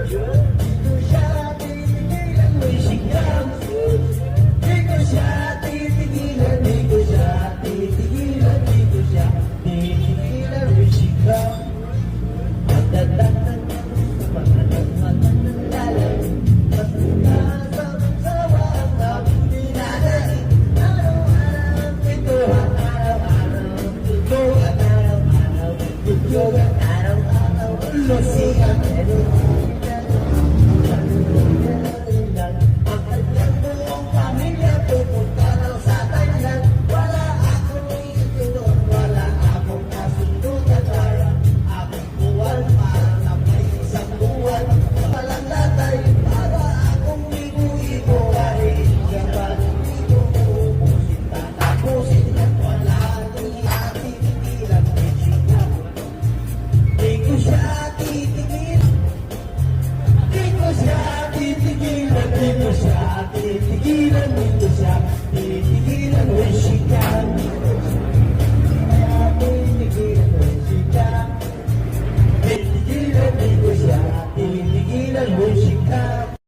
Di ko siya titigilan, may sigaw. Di ko siya titigilan, di ko siya titigilan, di ko siya titigilan, may sigaw. Magdadagdag magdadagdag ng lalim. Mas nasasawa ang aming dinadaig. Araw-araw ito at araw-araw ito at araw-araw ito at araw-araw ito siya meron.